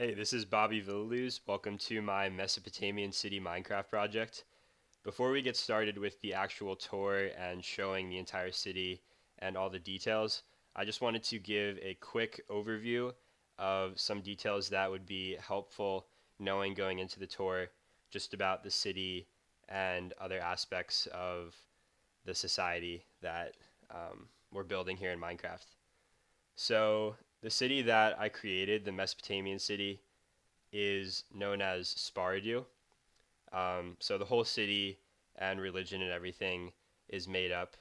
Hey, this is Bobby Villaluz. Welcome to my Mesopotamian City Minecraft project. Before we get started with the actual tour and showing the entire city and all the details, I just wanted to give a quick overview of some details that would be helpful knowing going into the tour just about the city and other aspects of the society that we're building here in Minecraft. So, the city that I created, the Mesopotamian city, is known as Sparidu. So the whole city and religion and everything is made up,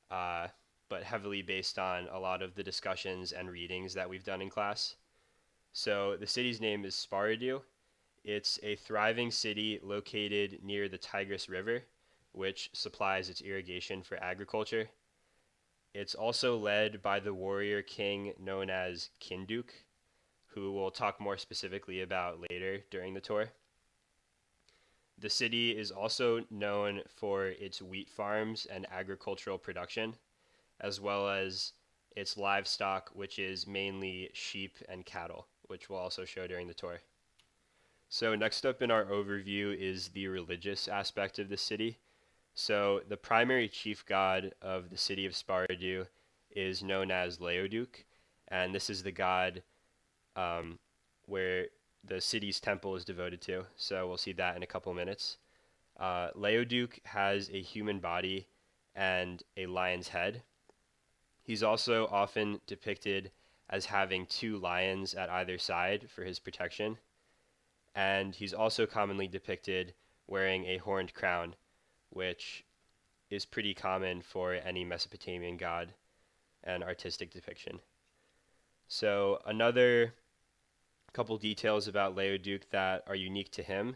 uh, but heavily based on a lot of the discussions and readings that we've done in class. So the city's name is Sparidu. It's a thriving city located near the Tigris River, which supplies its irrigation for agriculture. It's also led by the warrior king known as Kinduk, who we'll talk more specifically about later during the tour. The city is also known for its wheat farms and agricultural production, as well as its livestock, which is mainly sheep and cattle, which we'll also show during the tour. So, next up in our overview is the religious aspect of the city. So, the primary chief god of the city of Sparidu is known as Leoduk, and this is the god um, where the city's temple is devoted to. So, we'll see that in a couple minutes. Leoduk has a human body and a lion's head. He's also often depicted as having two lions at either side for his protection, and he's also commonly depicted wearing a horned crown, which is pretty common for any Mesopotamian god and artistic depiction. So, another couple details about Leoduk that are unique to him: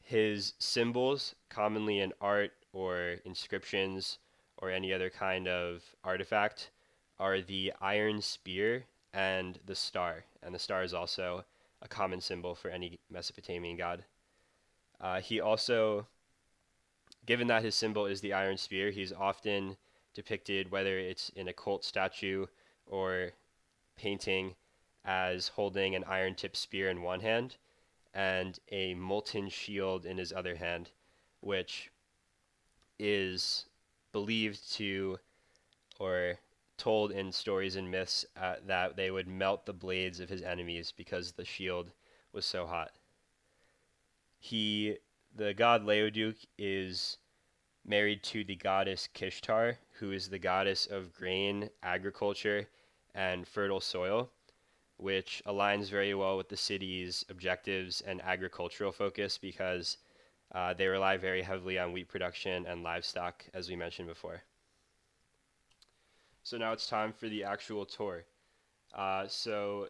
his symbols, commonly in art or inscriptions or any other kind of artifact, are the iron spear and the star. And the star is also a common symbol for any Mesopotamian god. He also, given that his symbol is the iron spear, he's often depicted, whether it's in a cult statue or painting, as holding an iron tipped spear in one hand and a molten shield in his other hand, which is believed to, or told in stories and myths, that they would melt the blades of his enemies because the shield was so hot. He, the god Leoduk, is married to the goddess Kishtar, who is the goddess of grain, agriculture, and fertile soil, which aligns very well with the city's objectives and agricultural focus because they rely very heavily on wheat production and livestock, as we mentioned before. So now it's time for the actual tour. So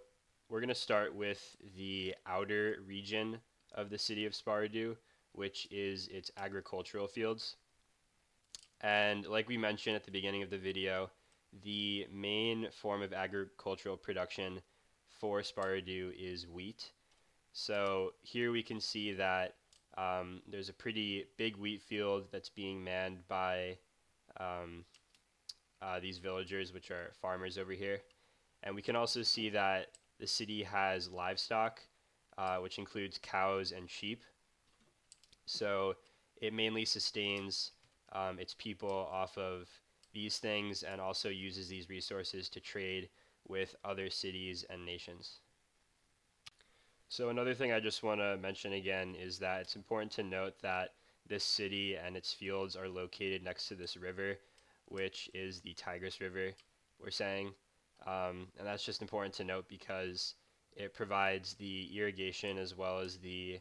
we're going to start with the outer region of the city of Sparidu, which is its agricultural fields. And like we mentioned at the beginning of the video, the main form of agricultural production for Sparidu is wheat. So here we can see that there's a pretty big wheat field that's being manned by um, these villagers, which are farmers over here. And we can also see that the city has livestock, which includes cows and sheep. So it mainly sustains its people off of these things and also uses these resources to trade with other cities and nations. So another thing I just want to mention again is that it's important to note that this city and its fields are located next to this river, which is the Tigris River, we're saying. And that's just important to note because it provides the irrigation as well as the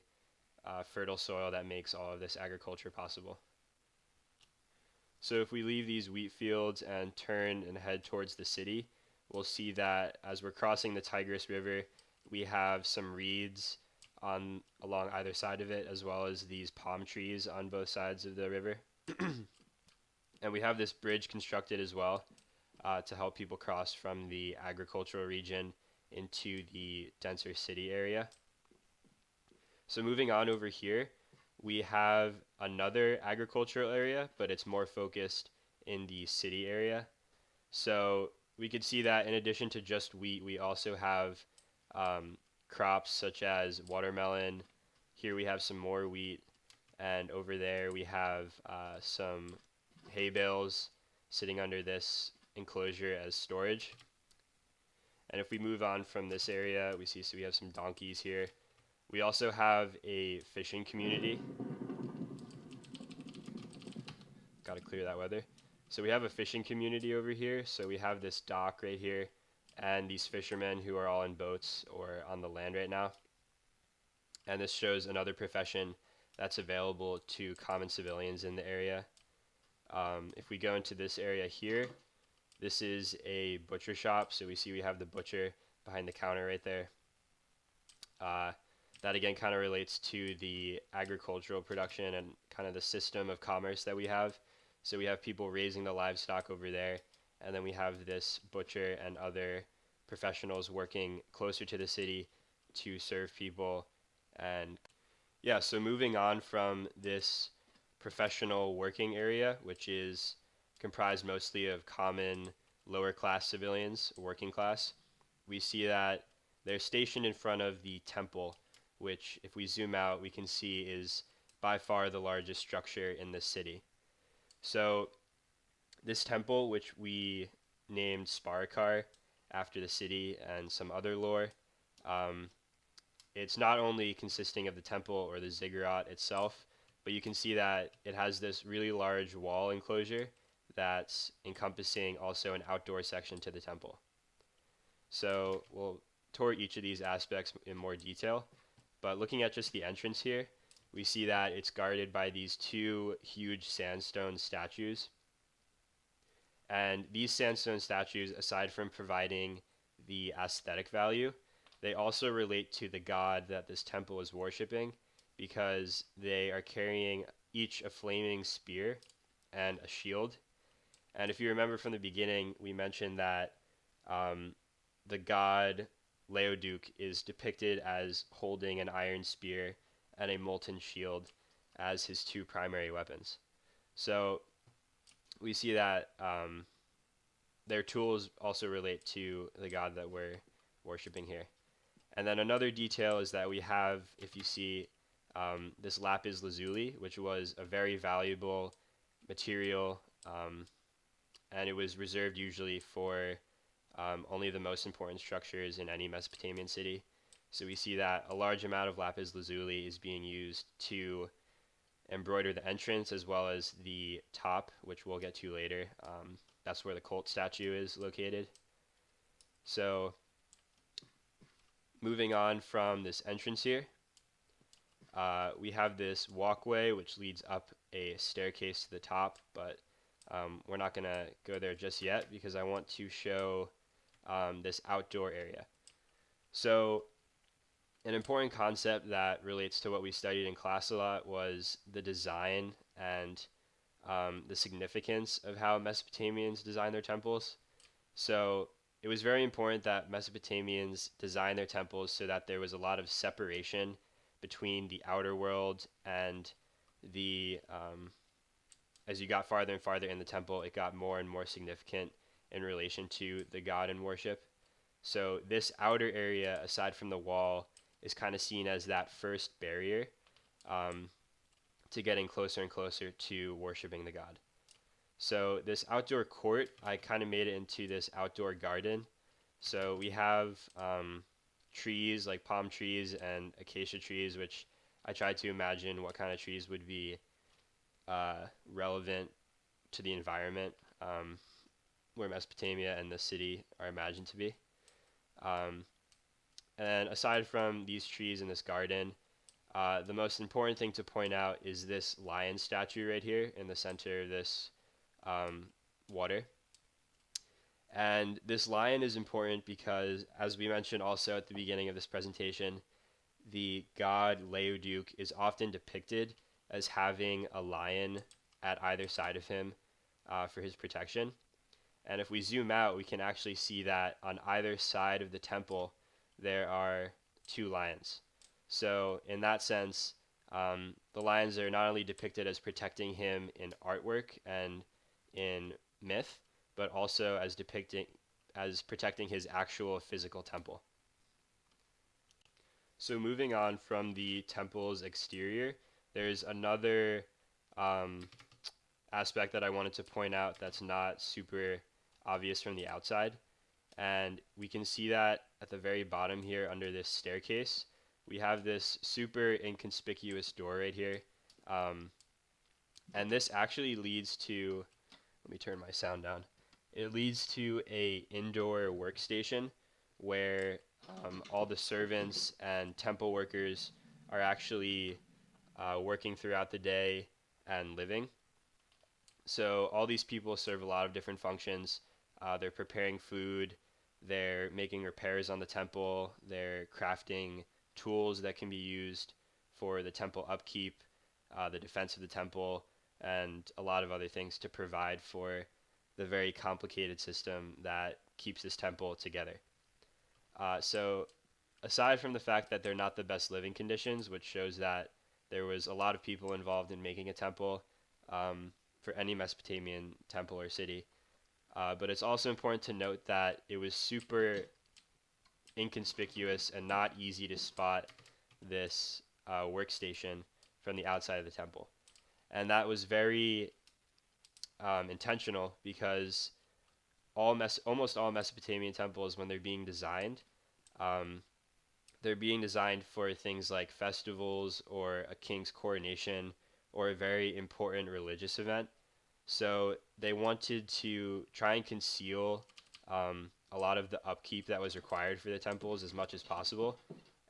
fertile soil that makes all of this agriculture possible. So if we leave these wheat fields and turn and head towards the city, we'll see that as we're crossing the Tigris River, we have some reeds along either side of it, as well as these palm trees on both sides of the river. And we have this bridge constructed as well to help people cross from the agricultural region into the denser city area. So moving on over here, we have another agricultural area, but it's more focused in the city area. So we could see that in addition to just wheat, we also have crops such as watermelon. Here we have some more wheat, and over there we have some hay bales sitting under this enclosure as storage. And if we move on from this area, we see so we have some donkeys here. We also have a fishing community. Got to clear that weather. So we have a fishing community over here. So we have this dock right here and these fishermen who are all in boats or on the land right now. And this shows another profession that's available to common civilians in the area. If we go into this area here, this is a butcher shop. So we see we have the butcher behind the counter right there. That again kind of relates to the agricultural production and kind of the system of commerce that we have. So we have people raising the livestock over there, and then we have this butcher and other professionals working closer to the city to serve people. And yeah, so moving on from this professional working area, which is comprised mostly of common lower class civilians, working class, we see that they're stationed in front of the temple, which if we zoom out, we can see is by far the largest structure in the city. So this temple, which we named Sparidu after the city and some other lore, it's not only consisting of the temple or the ziggurat itself, but you can see that it has this really large wall enclosure that's encompassing also an outdoor section to the temple. So we'll tour each of these aspects in more detail, but looking at just the entrance here, we see that it's guarded by these two huge sandstone statues. And these sandstone statues, aside from providing the aesthetic value, they also relate to the god that this temple is worshiping, because they are carrying each a flaming spear and a shield. And if you remember from the beginning, we mentioned that the god Leoduk is depicted as holding an iron spear and a molten shield as his two primary weapons. So we see that their tools also relate to the god that we're worshiping here. And then another detail is that we have, if you see, this lapis lazuli, which was a very valuable material, and it was reserved usually for only the most important structures in any Mesopotamian city. So we see that a large amount of lapis lazuli is being used to embroider the entrance as well as the top, which we'll get to later. That's where the cult statue is located. So moving on from this entrance here, we have this walkway which leads up a staircase to the top, but we're not going to go there just yet because I want to show this outdoor area. So an important concept that relates to what we studied in class a lot was the design and the significance of how Mesopotamians designed their temples. So it was very important that Mesopotamians designed their temples so that there was a lot of separation between the outer world and the, as you got farther and farther in the temple, it got more and more significant in relation to the god in worship. So this outer area, aside from the wall, is kind of seen as that first barrier to getting closer and closer to worshiping the god. So this outdoor court, I kind of made it into this outdoor garden. So we have trees like palm trees and acacia trees, which I tried to imagine what kind of trees would be relevant to the environment where Mesopotamia and the city are imagined to be. And aside from these trees in this garden, the most important thing to point out is this lion statue right here in the center of this water. And this lion is important because, as we mentioned also at the beginning of this presentation, the god Leoduk is often depicted as having a lion at either side of him for his protection. And if we zoom out, we can actually see that on either side of the temple, there are two lions. So in that sense, the lions are not only depicted as protecting him in artwork and in myth, but also as protecting his actual physical temple. So moving on from the temple's exterior, there's another um, aspect that I wanted to point out that's not super obvious from the outside. And we can see that at the very bottom here under this staircase, we have this super inconspicuous door right here. Um, and this actually leads to, let me turn my sound down. It leads to a indoor workstation where all the servants and temple workers are actually working throughout the day and living. So all these people serve a lot of different functions. They're preparing food, they're making repairs on the temple, they're crafting tools that can be used for the temple upkeep, the defense of the temple, and a lot of other things to provide for the very complicated system that keeps this temple together. So aside from the fact that they're not the best living conditions, which shows that there was a lot of people involved in making a temple um, for any Mesopotamian temple or city. But it's also important to note that it was super inconspicuous and not easy to spot this workstation from the outside of the temple. And that was very intentional because almost all Mesopotamian temples, when they're being designed, um, they're being designed for things like festivals or a king's coronation or a very important religious event. So they wanted to try and conceal a lot of the upkeep that was required for the temples as much as possible.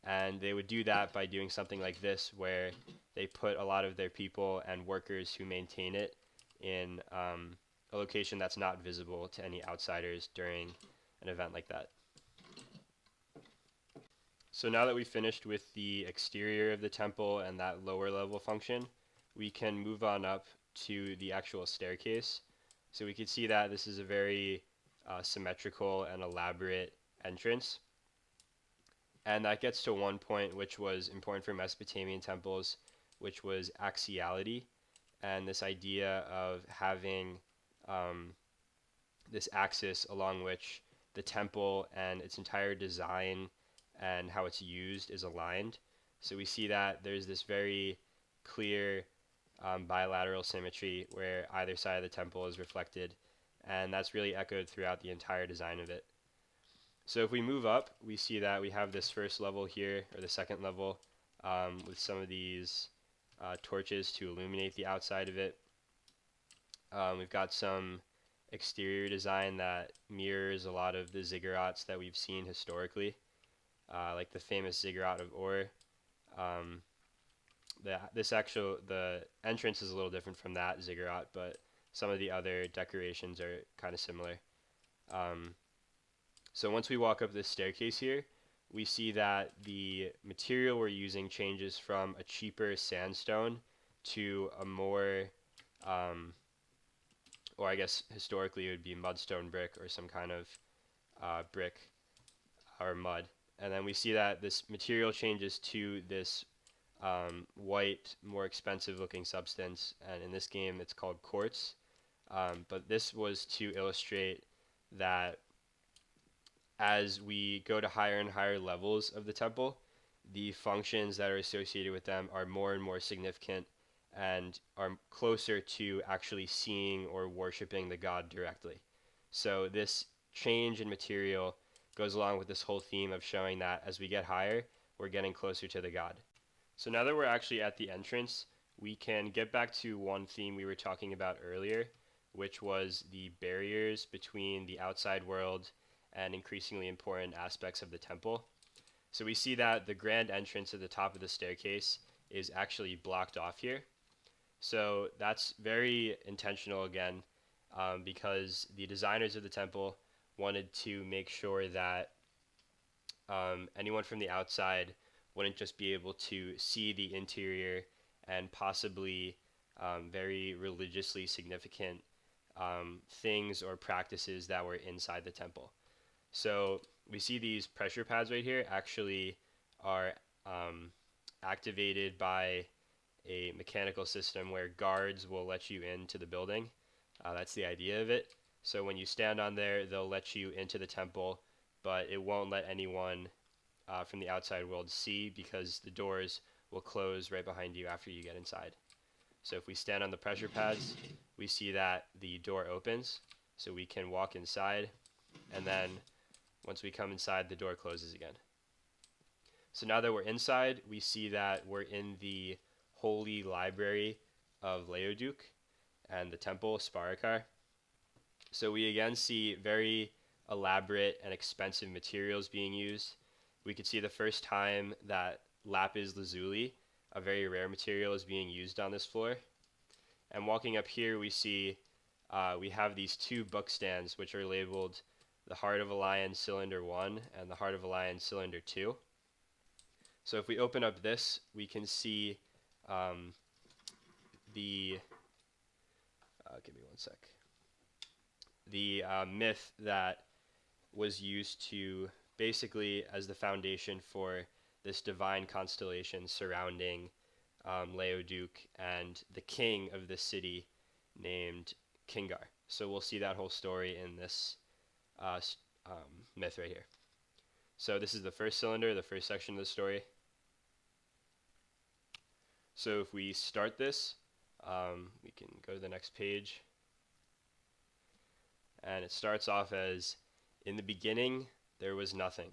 And they would do that by doing something like this, where they put a lot of their people and workers who maintain it in a location that's not visible to any outsiders during an event like that. So now that we've finished with the exterior of the temple and that lower level function, we can move on up to the actual staircase. So we can see that this is a very symmetrical and elaborate entrance. And that gets to one point which was important for Mesopotamian temples, which was axiality, and this idea of having um, this axis along which the temple and its entire design and how it's used is aligned. So we see that there's this very clear bilateral symmetry where either side of the temple is reflected, and that's really echoed throughout the entire design of it. So if we move up, we see that we have this first level here, or the second level, with some of these torches to illuminate the outside of it. We've got some exterior design that mirrors a lot of the ziggurats that we've seen historically, like the famous ziggurat of Ur. Um, the entrance is a little different from that ziggurat, but some of the other decorations are kind of similar. Um, so once we walk up this staircase here, we see that the material we're using changes from a cheaper sandstone to a more, or I guess historically it would be mudstone brick or some kind of brick or mud. And then we see that this material changes to this white, more expensive looking substance, and in this game it's called quartz. But this was to illustrate that as we go to higher and higher levels of the temple, the functions that are associated with them are more and more significant and are closer to actually seeing or worshiping the god directly. So this change in material goes along with this whole theme of showing that as we get higher, we're getting closer to the god. So now that we're actually at the entrance, we can get back to one theme we were talking about earlier, which was the barriers between the outside world and increasingly important aspects of the temple. So we see that the grand entrance at the top of the staircase is actually blocked off here. So that's very intentional again, because the designers of the temple wanted to make sure that anyone from the outside wouldn't just be able to see the interior and possibly very religiously significant things or practices that were inside the temple. So we see these pressure pads right here actually are activated by a mechanical system where guards will let you into the building. That's the idea of it. So when you stand on there, they'll let you into the temple, but it won't let anyone from the outside world see, because the doors will close right behind you after you get inside. So if we stand on the pressure pads, we see that the door opens, so we can walk inside, and then once we come inside, the door closes again. So now that we're inside, we see that we're in the Holy Library of Leoduk and the temple, Sparakar. So we again see very elaborate and expensive materials being used. We could see the first time that lapis lazuli, a very rare material, is being used on this floor. And walking up here, we see we have these two book stands which are labeled the Heart of a Lion Cylinder 1 and the Heart of a Lion Cylinder 2. So if we open up this, we can see the give me one sec. The myth that was used to basically as the foundation for this divine constellation surrounding Leoduk and the king of this city named Kingar. So we'll see that whole story in this myth right here. So this is the first cylinder, the first section of the story. So if we start this, we can go to the next page. And it starts off as, "In the beginning there was nothing,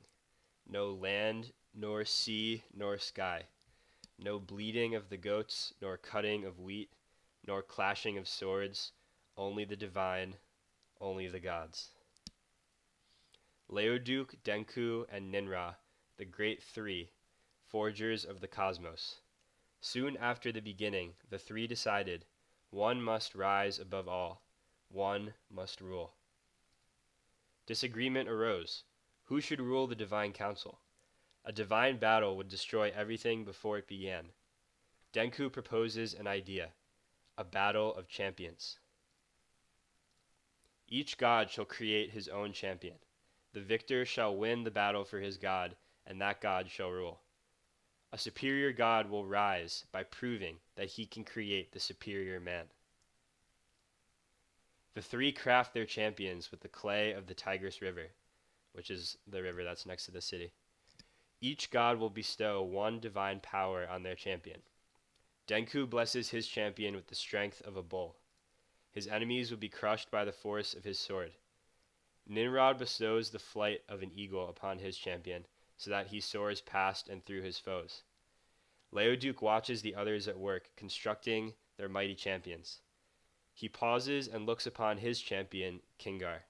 no land, nor sea, nor sky, no bleating of the goats, nor cutting of wheat, nor clashing of swords, only the divine, only the gods. Leoduk, Denku, and Ninra, the great three, forgers of the cosmos. Soon after the beginning, the three decided, one must rise above all, one must rule. Disagreement arose. Who should rule the divine council? A divine battle would destroy everything before it began. Denku proposes an idea, a battle of champions. Each god shall create his own champion. The victor shall win the battle for his god, and that god shall rule. A superior god will rise by proving that he can create the superior man. The three craft their champions with the clay of the Tigris River, which is the river that's next to the city. Each god will bestow one divine power on their champion. Denku blesses his champion with the strength of a bull. His enemies will be crushed by the force of his sword. Ninrod bestows the flight of an eagle upon his champion, so that he soars past and through his foes. Leoduk watches the others at work, constructing their mighty champions. He pauses and looks upon his champion, Kingar.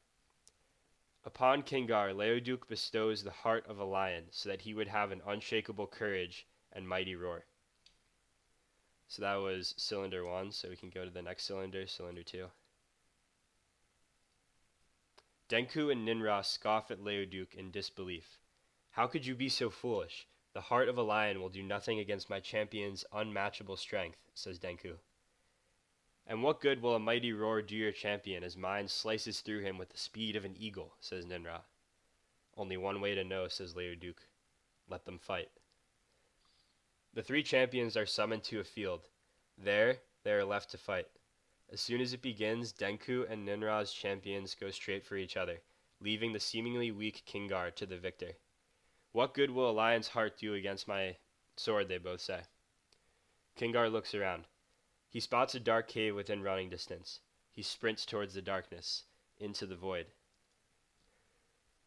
Upon Kingar, Leoduk bestows the heart of a lion, so that he would have an unshakable courage and mighty roar. So that was cylinder 1, so we can go to the next cylinder, cylinder 2. Denku and Ninra scoff at Leoduk in disbelief. How could you be so foolish? The heart of a lion will do nothing against my champion's unmatchable strength, says Denku. And what good will a mighty roar do your champion as mine slices through him with the speed of an eagle, says Ninra. Only one way to know, says Leoduk. Let them fight. The three champions are summoned to a field. There, they are left to fight. As soon as it begins, Denku and Ninra's champions go straight for each other, leaving the seemingly weak Kingar to the victor. What good will a lion's heart do against my sword, they both say. Kingar looks around. He spots a dark cave within running distance. He sprints towards the darkness, into the void.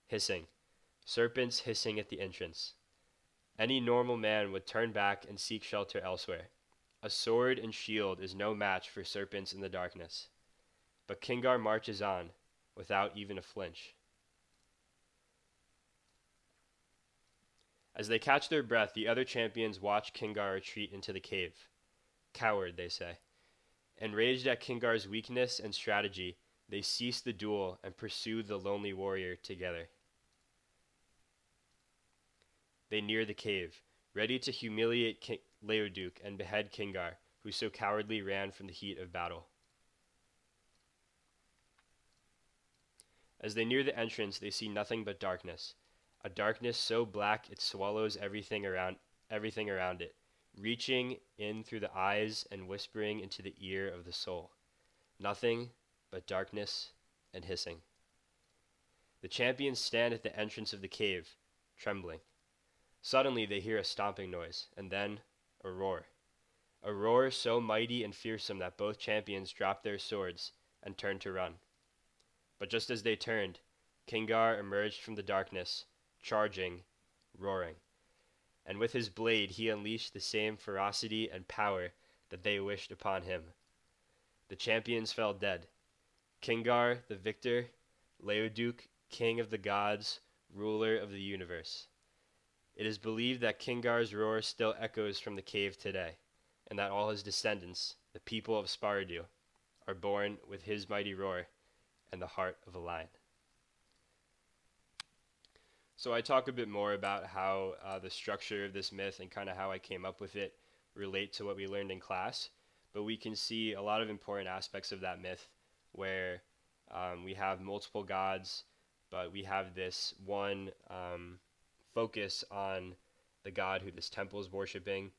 Hissing. Serpents hissing at the entrance. Any normal man would turn back and seek shelter elsewhere. A sword and shield is no match for serpents in the darkness. But Kingar marches on, without even a flinch. As they catch their breath, the other champions watch Kingar retreat into the cave. Coward, they say. Enraged at Kingar's weakness and strategy, they cease the duel and pursue the lonely warrior together. They near the cave, ready to humiliate Leoduk and behead Kingar, who so cowardly ran from the heat of battle. As they near the entrance, they see nothing but darkness, a darkness so black it swallows everything around it, reaching in through the eyes and whispering into the ear of the soul. Nothing but darkness and hissing. The champions stand at the entrance of the cave, trembling. Suddenly they hear a stomping noise, and then a roar. A roar so mighty and fearsome that both champions dropped their swords and turned to run. But just as they turned, Kingar emerged from the darkness, charging, roaring, and with his blade he unleashed the same ferocity and power that they wished upon him. The champions fell dead. Kingar, the victor, Leoduc, king of the gods, ruler of the universe. It is believed that Kingar's roar still echoes from the cave today, and that all his descendants, the people of Sparidu, are born with his mighty roar and the heart of a lion. So I talk a bit more about how the structure of this myth and kind of how I came up with it relate to what we learned in class, but we can see a lot of important aspects of that myth where we have multiple gods, but we have this one focus on the god who this temple is worshiping.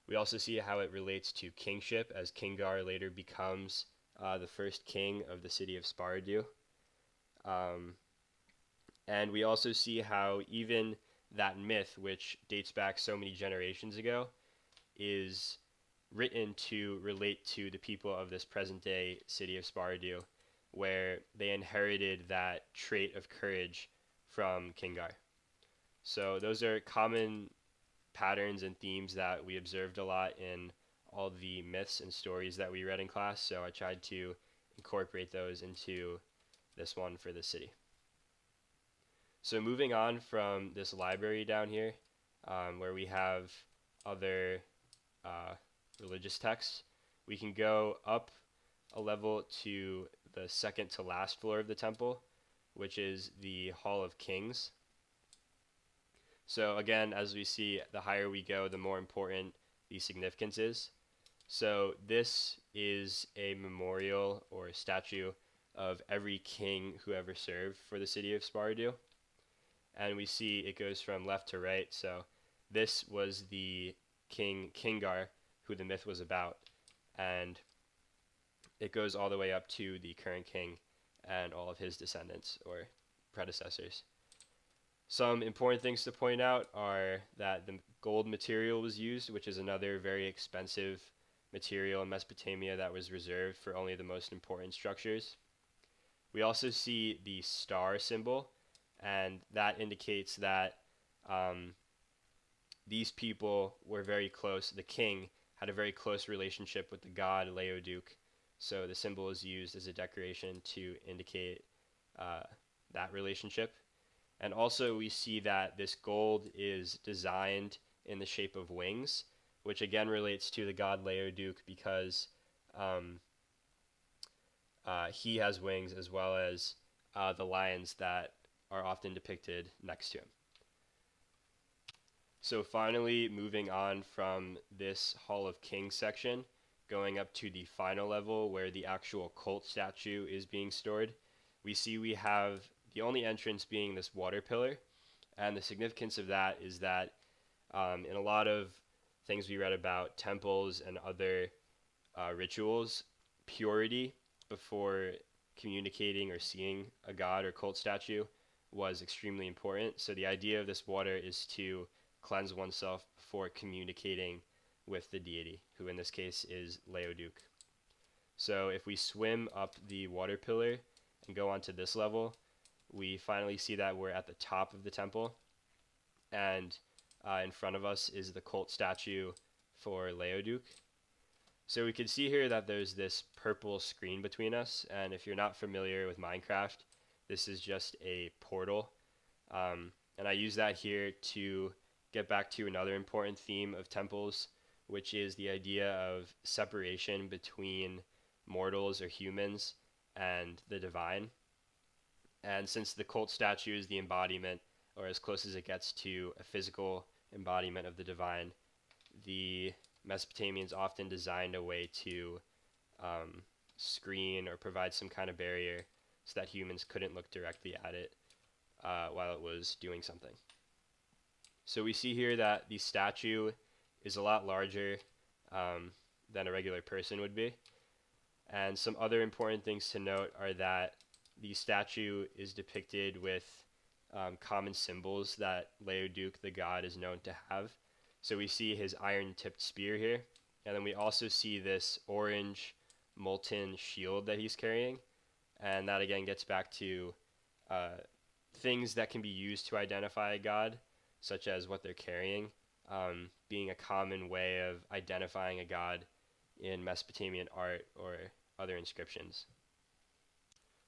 We also see how it relates to kingship, as Kingar later becomes the first king of the city of Sparidu. And we also see how even that myth, which dates back so many generations ago, is written to relate to the people of this present day city of Sparidu, where they inherited that trait of courage from Kingar. So those are common patterns and themes that we observed a lot in all the myths and stories that we read in class, so I tried to incorporate those into this one for the city. So moving on from this library down here, where we have other religious texts, we can go up a level to the second to last floor of the temple, which is the Hall of Kings. So again, as we see, the higher we go, the more important the significance is. So this is a memorial or a statue of every king who ever served for the city of Sparidu. And we see it goes from left to right. So this was the king Kingar, who the myth was about. And it goes all the way up to the current king and all of his descendants or predecessors. Some important things to point out are that the gold material was used, which is another very expensive material in Mesopotamia that was reserved for only the most important structures. We also see the star symbol, and that indicates that these people were very close. The king had a very close relationship with the god Leoduc, so the symbol is used as a decoration to indicate that relationship. And also we see that this gold is designed in the shape of wings, which again relates to the god Leoduc because he has wings as well as the lions that are often depicted next to him. So finally, moving on from this Hall of Kings section, going up to the final level where the actual cult statue is being stored, we see we have the only entrance being this water pillar. And the significance of that is that in a lot of things we read about temples and other rituals, purity before communicating or seeing a god or cult statue was extremely important. So the idea of this water is to cleanse oneself before communicating with the deity, who in this case is Leoduc. So if we swim up the water pillar and go onto this level, we finally see that we're at the top of the temple, and in front of us is the cult statue for Leoduc. So we can see here that there's this purple screen between us, and if you're not familiar with Minecraft, this is just a portal. And I use that here to get back to another important theme of temples, which is the idea of separation between mortals or humans and the divine. And since the cult statue is the embodiment, or as close as it gets to a physical embodiment of the divine, the Mesopotamians often designed a way to screen or provide some kind of barrier so that humans couldn't look directly at it while it was doing something. So we see here that the statue is a lot larger than a regular person would be. And some other important things to note are that the statue is depicted with common symbols that Leoduk, the god, is known to have. So we see his iron-tipped spear here, and then we also see this orange molten shield that he's carrying, and that again gets back to uh, things that can be used to identify a god, such as what they're carrying, being a common way of identifying a god in Mesopotamian art or other inscriptions.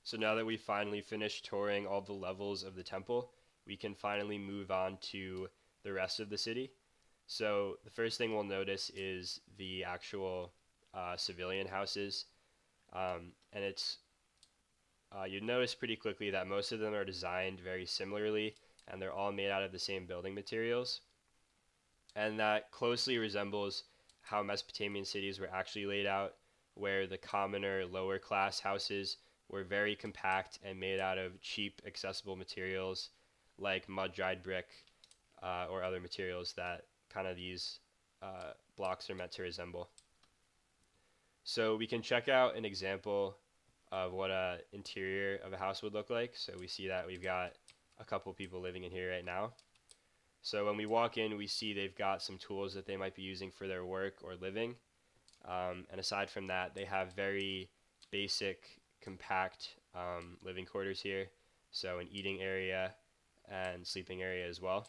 So now that we've finally finished touring all the levels of the temple, we can finally move on to the rest of the city. So the first thing we'll notice is the actual civilian houses, and it's you'd notice pretty quickly that most of them are designed very similarly, and they're all made out of the same building materials, and that closely resembles how Mesopotamian cities were actually laid out, where the commoner lower class houses were very compact and made out of cheap, accessible materials like mud dried brick or other materials that kind of these blocks are meant to resemble. So we can check out an example of what a interior of a house would look like. So we see that we've got a couple people living in here right now. So when we walk in, we see they've got some tools that they might be using for their work or living. And aside from that, they have very basic, compact living quarters here. So an eating area and sleeping area as well.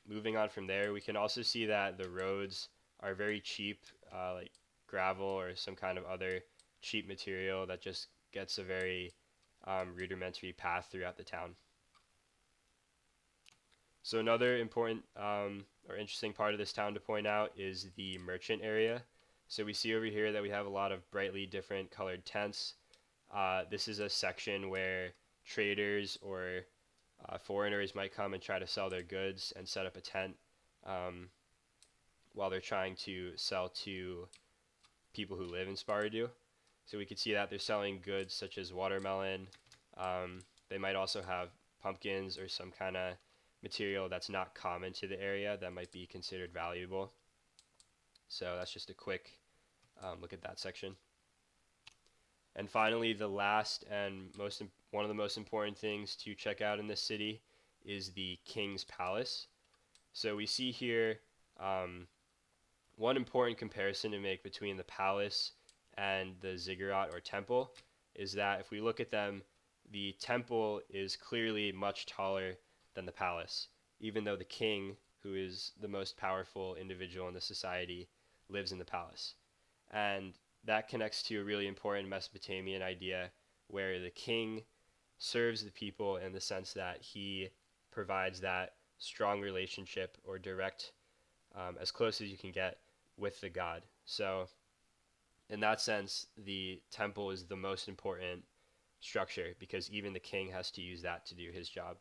Moving on from there, we can also see that the roads are very cheap, like gravel or some kind of other cheap material that just gets a very rudimentary path throughout the town. So another important or interesting part of this town to point out is the merchant area. So we see over here that we have a lot of brightly different colored tents. This is a section where traders or foreigners might come and try to sell their goods and set up a tent while they're trying to sell to people who live in Sparidu. So we could see that they're selling goods such as watermelon. They might also have pumpkins or some kind of material that's not common to the area that might be considered valuable. So that's just a quick look at that section. And finally, the last and one of the most important things to check out in this city is the King's Palace. So we see here one important comparison to make between the palace and the ziggurat or temple is that if we look at them, the temple is clearly much taller than the palace, even though the king, who is the most powerful individual in the society, lives in the palace. And that connects to a really important Mesopotamian idea where the king serves the people in the sense that he provides that strong relationship or direct, as close as you can get with the god. So in that sense, the temple is the most important structure because even the king has to use that to do his job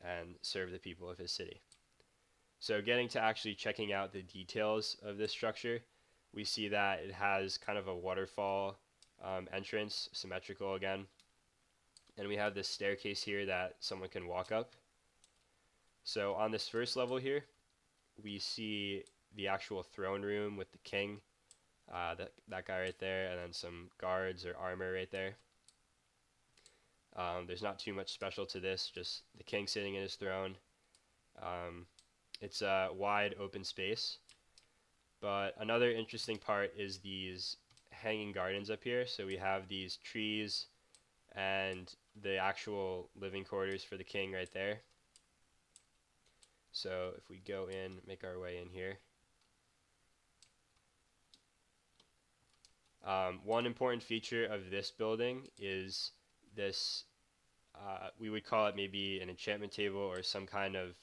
and serve the people of his city. So getting to actually checking out the details of this structure, we see that it has kind of a waterfall entrance, symmetrical again. And we have this staircase here that someone can walk up. So on this first level here, we see the actual throne room with the king, that guy right there, and then some guards or armor right there. There's not too much special to this, just the king sitting in his throne. It's a wide open space. But another interesting part is these hanging gardens up here. So we have these trees and the actual living quarters for the king right there. So if we go in, make our way in here. One important feature of this building is this, we would call it maybe an enchantment table or some kind of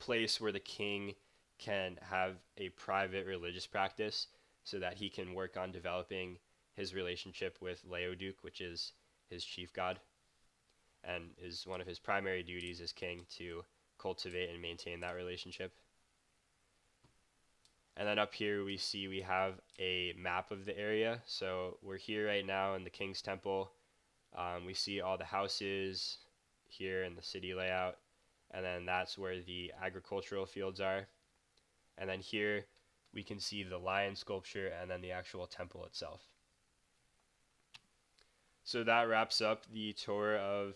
place where the king can have a private religious practice so that he can work on developing his relationship with Leoduk, which is his chief god, and is one of his primary duties as king to cultivate and maintain that relationship. And then up here we have a map of the area. So we're here right now in the King's Temple. We see all the houses here in the city layout, and then that's where the agricultural fields are. And then here we can see the lion sculpture and then the actual temple itself. So that wraps up the tour of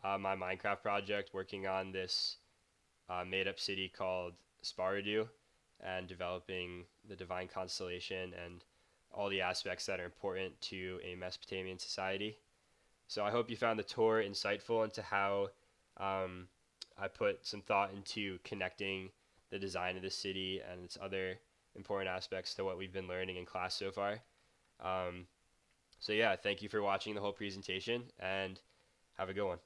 my Minecraft project, working on this made up city called Sparidu and developing the divine constellation and all the aspects that are important to a Mesopotamian society. So I hope you found the tour insightful into how um, I put some thought into connecting the design of the city and its other important aspects to what we've been learning in class so far. Um, so yeah, thank you for watching the whole presentation and have a good one.